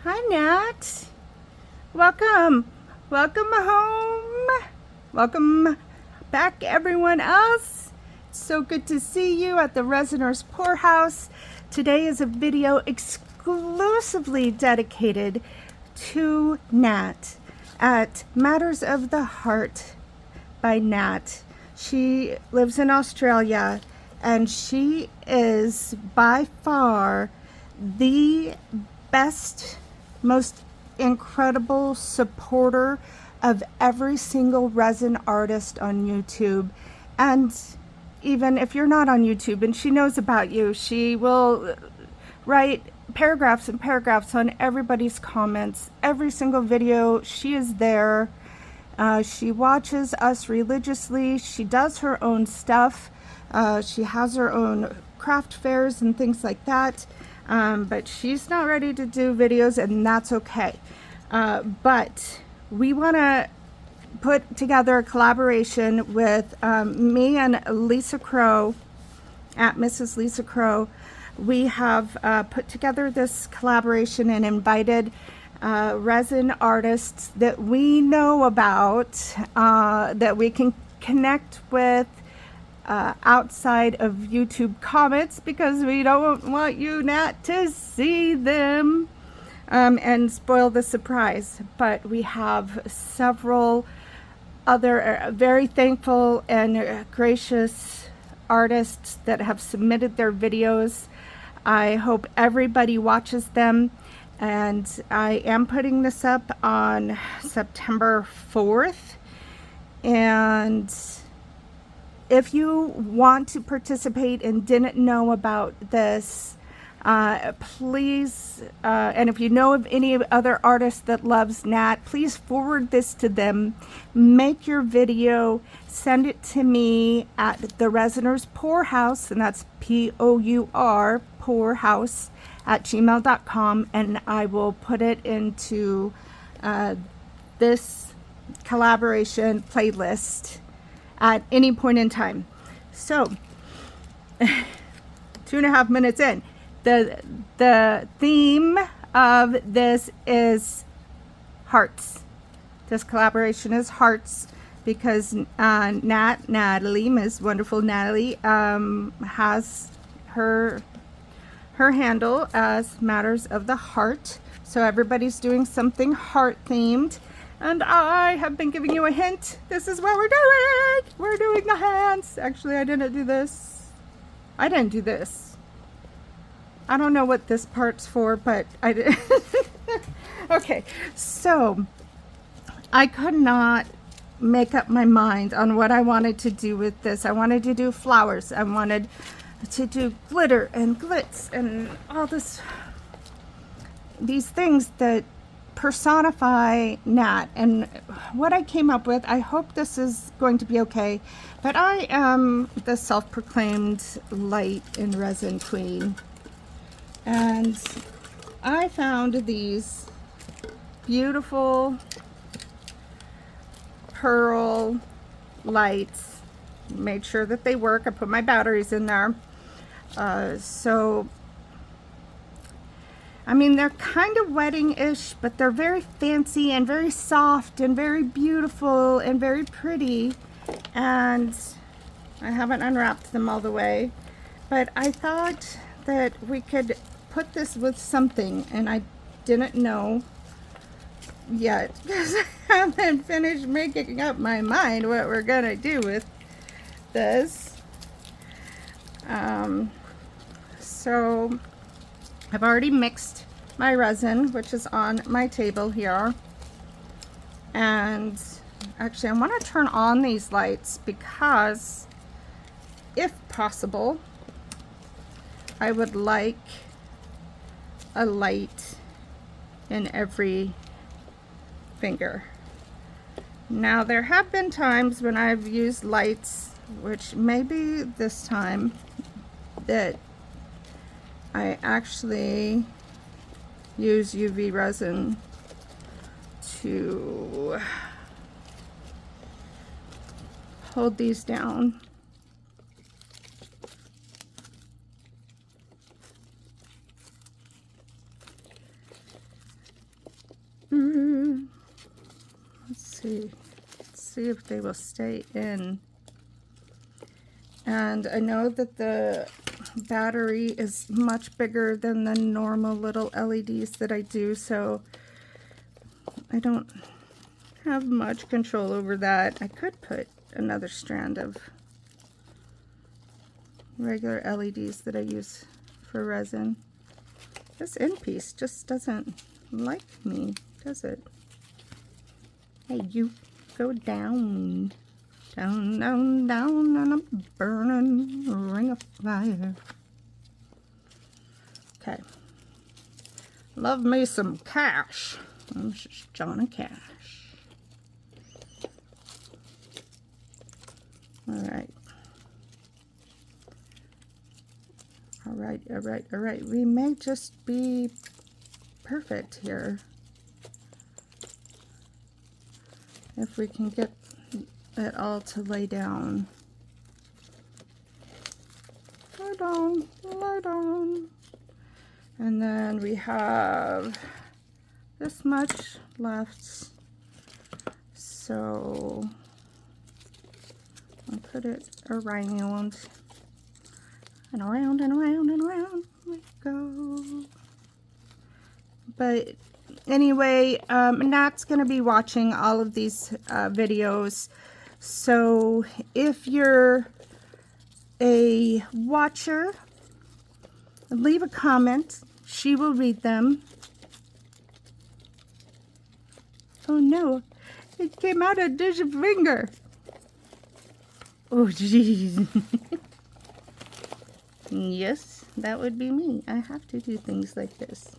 Hi, Nat. Welcome. Welcome home. Welcome back, everyone else. It's so good to see you at the Resiners Poorhouse. Today is a video exclusively dedicated to Nat at Matters of the Heart by Nat. She lives in Australia, and she is by far the best, most incredible supporter of every single resin artist on YouTube. And even if you're not on YouTube and she knows about you, she will write paragraphs and paragraphs on everybody's comments. Every single video, she is there. She watches us religiously. She does her own stuff. She has her own craft fairs and things like that. But she's not ready to do videos, and that's okay. But we want to put together a collaboration with me and Lisa Crow at Mrs. Lisa Crow. We have put together this collaboration and invited resin artists that we know about, that we can connect with outside of YouTube comments, because we don't want you, Nat, to see them and spoil the surprise. But we have several other very thankful and gracious artists that have submitted their videos. I hope everybody watches them, and I am putting this up on September 4th. And if you want to participate and didn't know about this, please, and if you know of any other artist that loves Nat, please forward this to them. Make your video, send it to me at the Resiners Poorhouse, and that's P-O-U-R, Poorhouse, at gmail.com, and I will put it into this collaboration playlist at any point in time. So 2.5 minutes in, the theme of this is hearts. This collaboration is hearts, because Natalie, Ms. Wonderful Natalie, has her handle as Matters of the Heart. So everybody's doing something heart themed. And I have been giving you a hint. This is what we're doing. We're doing the hands. Actually, I didn't do this. I didn't do this. I don't know what this part's for, but I did. Okay, so I could not make up my mind on what I wanted to do with this. I wanted to do flowers. I wanted to do glitter and glitz and all these things that personify Nat. And what I came up with, I hope this is going to be okay, but I am the self-proclaimed light and resin queen, and I found these beautiful pearl lights, made sure that they work. I put my batteries in there. So I mean, they're kind of wedding-ish, but they're very fancy and very soft and very beautiful and very pretty. And I haven't unwrapped them all the way, but I thought that we could put this with something, and I didn't know yet because I haven't finished making up my mind what we're gonna do with this. So I've already mixed my resin, which is on my table here. And actually, I want to turn on these lights because, if possible, I would like a light in every finger. Now, there have been times when I've used lights, which maybe this time, that I actually use UV resin to hold these down. Let's see. Let's see if they will stay in. And I know that the battery is much bigger than the normal little LEDs that I do, so I don't have much control over that. I could put another strand of regular LEDs that I use for resin. This end piece just doesn't like me, does it? Hey, you go down. Down, down, down on a burning ring of fire. Okay. Love me some Cash. This is Johnny Cash. Alright. Alright, alright, alright. We may just be perfect here. If we can get it all to lay down. Lay down, lay down. And then we have this much left. So I'll put it around and around and around and around we go. But anyway, Nat's going to be watching all of these videos. So if you're a watcher, leave a comment. She will read them. Oh no, it came out a dish of finger. Oh jeez. Yes, that would be me. I have to do things like this.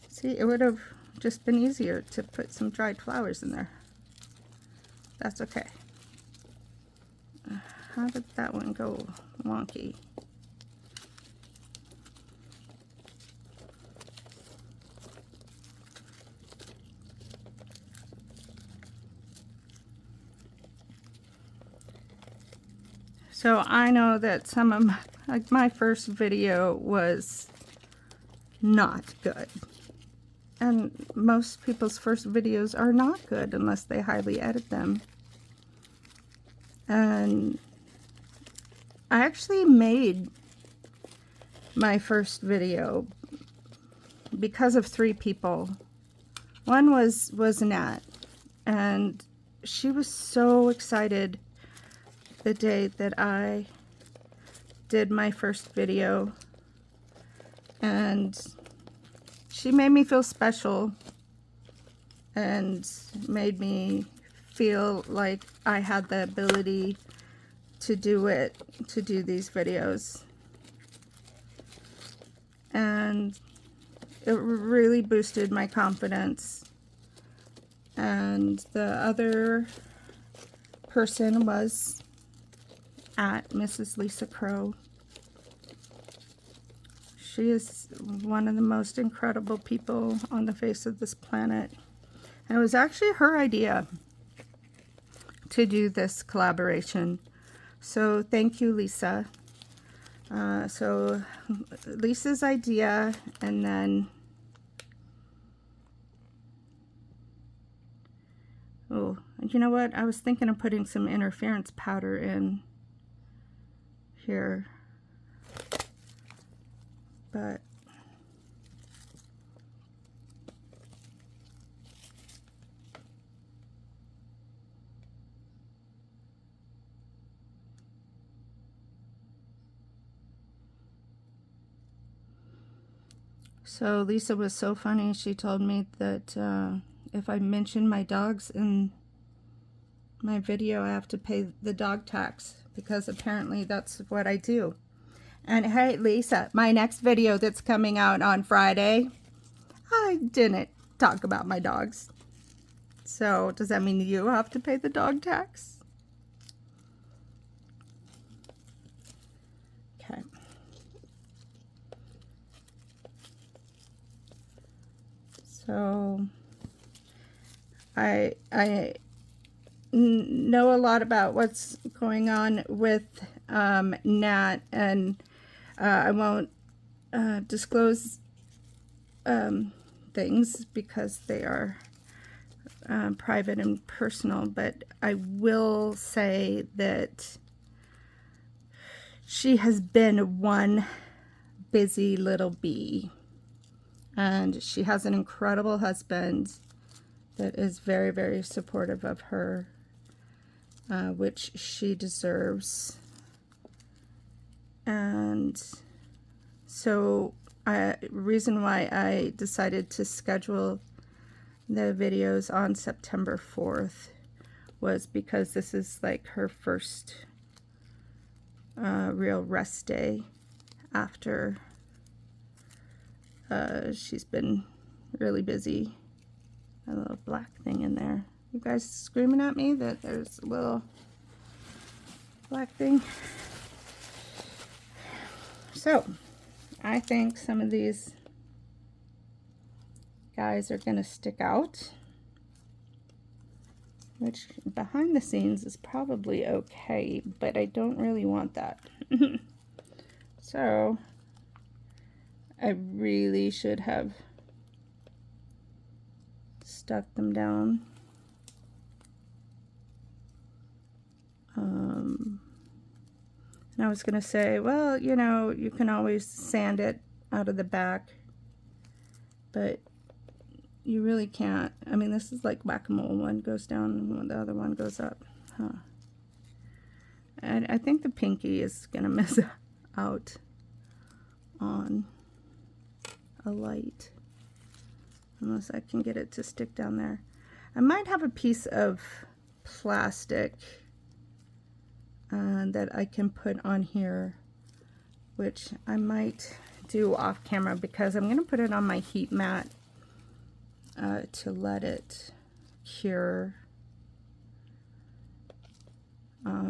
See, it would have just been easier to put some dried flowers in there. That's okay. How did that one go wonky? So I know that some of my first video was not good. And most people's first videos are not good unless they highly edit them. And I actually made my first video because of 3 people. One was Nat, and she was so excited the day that I did my first video, and she made me feel special and made me feel like I had the ability to do it, to do these videos. And it really boosted my confidence. And the other person was at Mrs. Lisa Crow. She is one of the most incredible people on the face of this planet. And it was actually her idea to do this collaboration. So thank you, Lisa. So Lisa's idea, and then oh, you know what? I was thinking of putting some interference powder in here, but so Lisa was so funny. She told me that if I mention my dogs in my video, I have to pay the dog tax, because apparently that's what I do. And hey, Lisa, my next video that's coming out on Friday, I didn't talk about my dogs. So does that mean you have to pay the dog tax? Okay. So I know a lot about what's going on with Nat, and I won't disclose the things because they are private and personal, but I will say that she has been one busy little bee, and she has an incredible husband that is very, very supportive of her, which she deserves. And so reason why I decided to schedule the videos on September 4th was because this is like her first real rest day after she's been really busy. A little black thing in there. You guys screaming at me that there's a little black thing? So I think some of these guys are gonna stick out, which behind the scenes is probably okay, but I don't really want that. So I really should have stuck them down. And I was gonna say, well, you know, you can always sand it out of the back, but you really can't. I mean, this is like whack-a-mole. One goes down and the other one goes up. Huh. And I think the pinky is gonna miss out on a light, unless I can get it to stick down there. I might have a piece of plastic that I can put on here, which I might do off camera because I'm gonna put it on my heat mat to let it cure.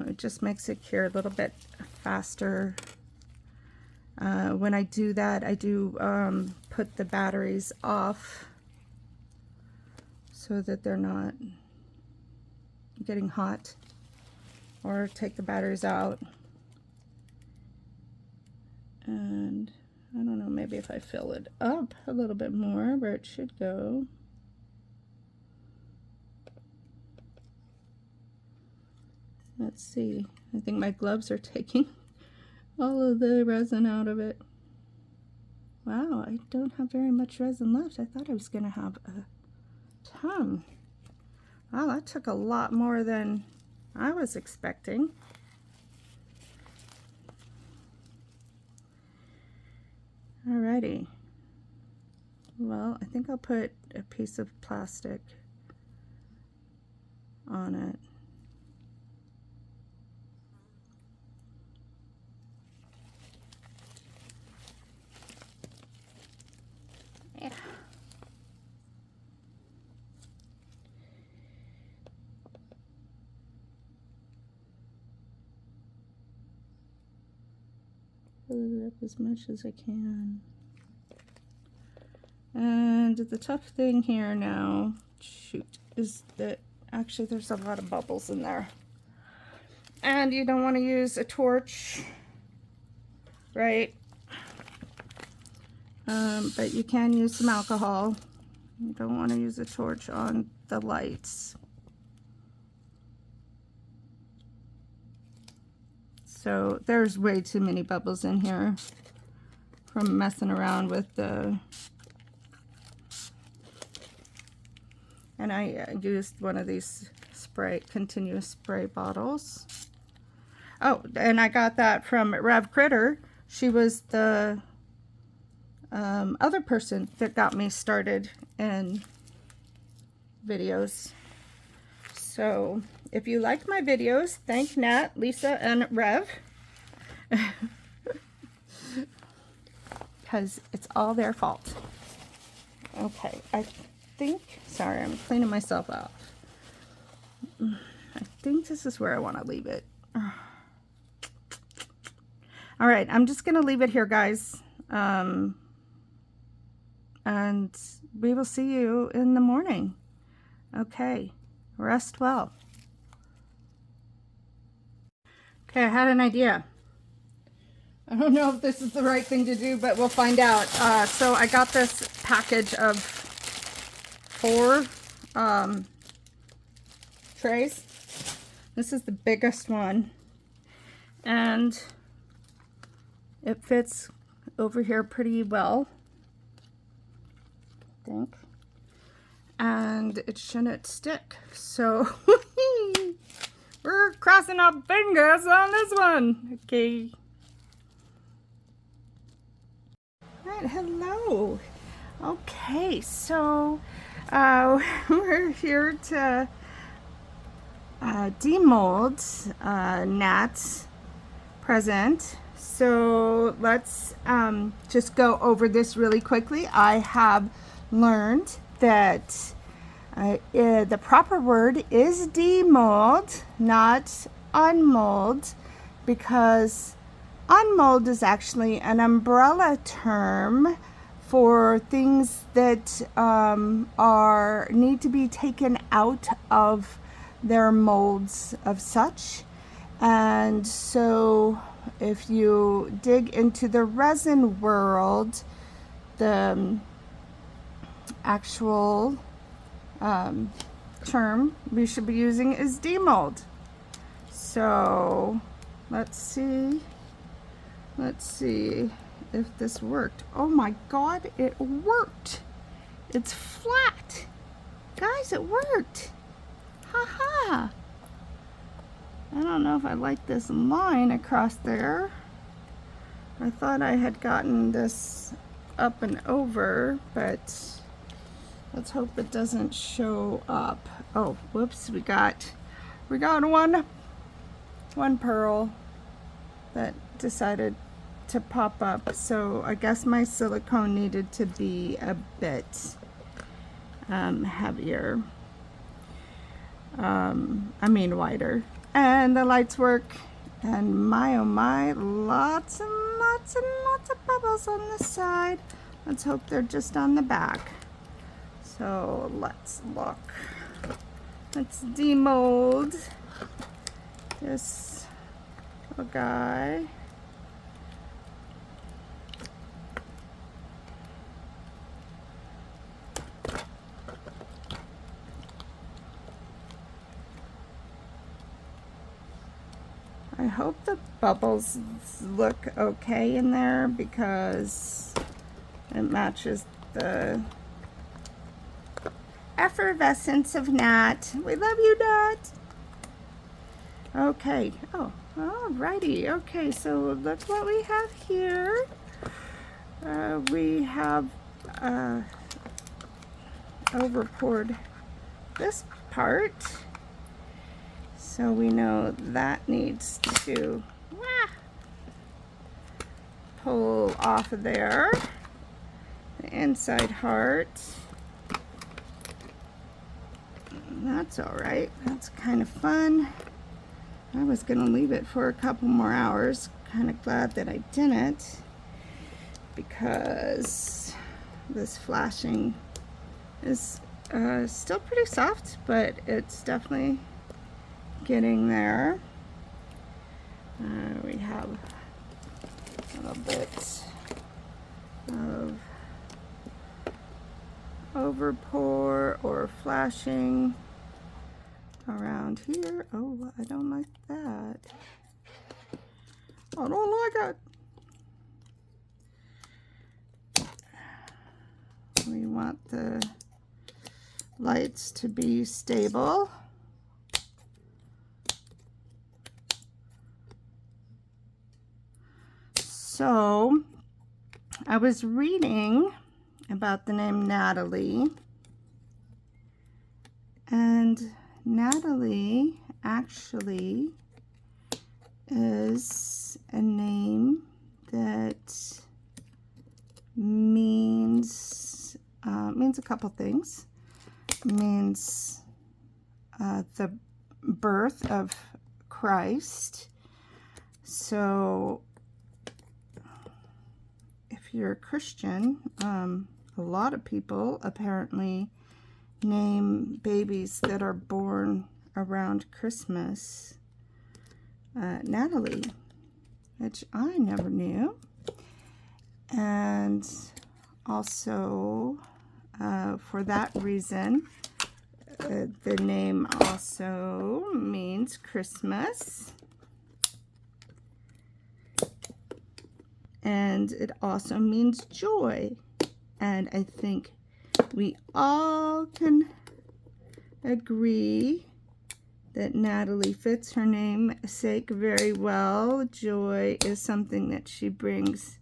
It just makes it cure a little bit faster. When I do that, I do put the batteries off so that they're not getting hot, or take the batteries out. And I don't know, maybe if I fill it up a little bit more where it should go. Let's see. I think my gloves are taking all of the resin out of it. Wow, I don't have very much resin left. I thought I was gonna have a ton. Wow, that took a lot more than I was expecting. Alrighty. Well, I think I'll put a piece of plastic on it. Yeah. Fill it up as much as I can. And the tough thing here now, shoot, is that actually there's a lot of bubbles in there. And you don't want to use a torch, right? But you can use some alcohol. You don't want to use a torch on the lights. So there's way too many bubbles in here from messing around with the, and I used one of these continuous spray bottles. Oh, and I got that from Rev Critter. She was the other person that got me started in videos. So if you like my videos, thank Nat, Lisa, and Rev, because it's all their fault. Okay, I think, sorry, I'm cleaning myself off. I think this is where I want to leave it. All right, I'm just going to leave it here, guys. And we will see you in the morning. Okay, rest well. Okay, I had an idea. I don't know if this is the right thing to do, but we'll find out. So I got this package of 4 trays. This is the biggest one, and it fits over here pretty well, I think, and it shouldn't stick, so we're crossing our fingers on this one. Okay. All right, hello. Okay, so we're here to demold Nat's present. So let's just go over this really quickly. I have learned that the proper word is demold, not unmold, because unmold is actually an umbrella term for things that need to be taken out of their molds of such. And so if you dig into the resin world, the actual term we should be using is demold. So let's see if this worked. Oh my god, it worked. It's flat. Guys, it worked. Haha. I don't know if I like this line across there. I thought I had gotten this up and over, but let's hope it doesn't show up. Oh, whoops, we got one pearl that decided to pop up, so I guess my silicone needed to be a bit heavier. Wider. And the lights work, and my oh my, lots and lots and lots of bubbles on the side. Let's hope they're just on the back. So let's look. Let's demold this little guy. I hope the bubbles look okay in there because it matches the effervescence of Nat. We love you, Nat. Okay. Oh, alrighty. Okay, so look what we have here. We have over poured this part. So we know that needs to pull off of there. The inside heart. That's all right. That's kind of fun. I was going to leave it for a couple more hours. Kind of glad that I didn't, because this flashing is still pretty soft, but it's definitely getting there. We have a little bit of over pour or flashing around here. Oh, I don't like that. I don't like it. We want the lights to be stable. So I was reading about the name Natalie, and Natalie actually is a name that means a couple things. It means the birth of Christ. So if you're a Christian, a lot of people apparently name babies that are born around Christmas Natalie, which I never knew. And also So for that reason, the name also means Christmas. And it also means joy. And I think we all can agree that Natalie fits her namesake very well. Joy is something that she brings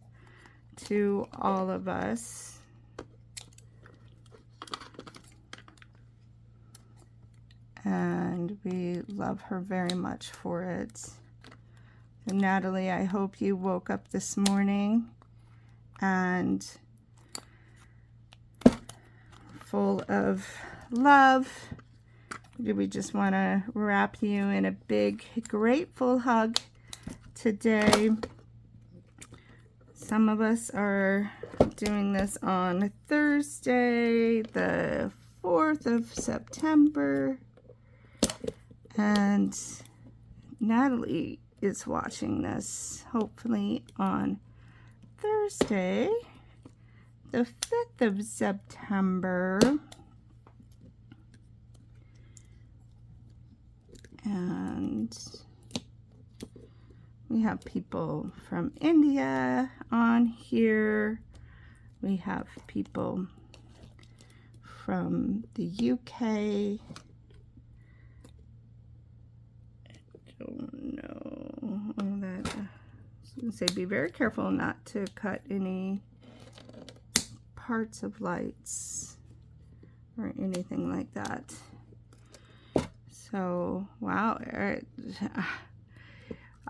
to all of us. And we love her very much for it. So Natalie, I hope you woke up this morning and full of love. We just want to wrap you in a big, grateful hug today. Some of us are doing this on Thursday, the 4th of September. And Natalie is watching this hopefully on Thursday, the 5th of September. And we have people from India on here. We have people from the UK. I don't know. I was going to say be very careful not to cut any parts of lights or anything like that. So, wow,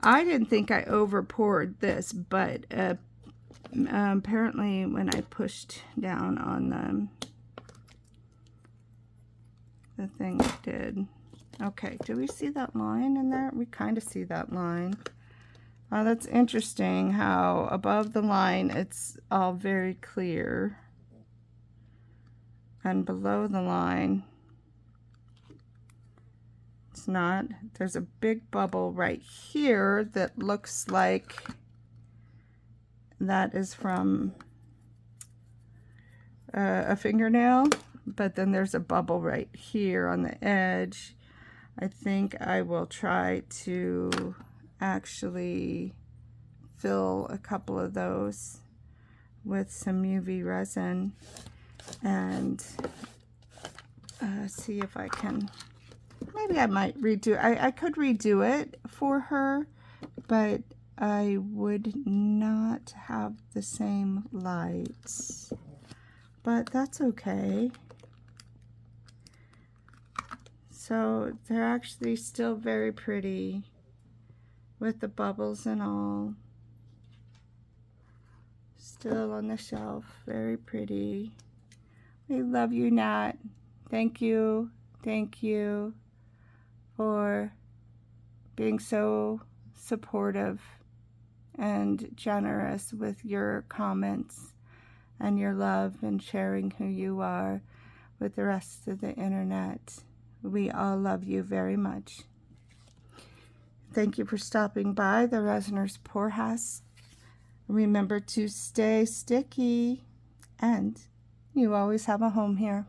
I didn't think I over poured this, but apparently when I pushed down on the thing, it did. Okay, do we see that line in there? We kind of see that line. Oh, that's interesting how above the line it's all very clear, and below the line it's not. There's a big bubble right here that looks like that is from a fingernail, but then there's a bubble right here on the edge. I think I will try to actually fill a couple of those with some UV resin and see if I can. Maybe I might redo. I could redo it for her, but I would not have the same lights. But that's okay. So they're actually still very pretty with the bubbles and all. Still on the shelf, very pretty. We love you, Nat. Thank you for being so supportive and generous with your comments and your love and sharing who you are with the rest of the internet. We all love you very much. Thank you for stopping by the Resiner's Poorhouse. Remember to stay sticky, and you always have a home here.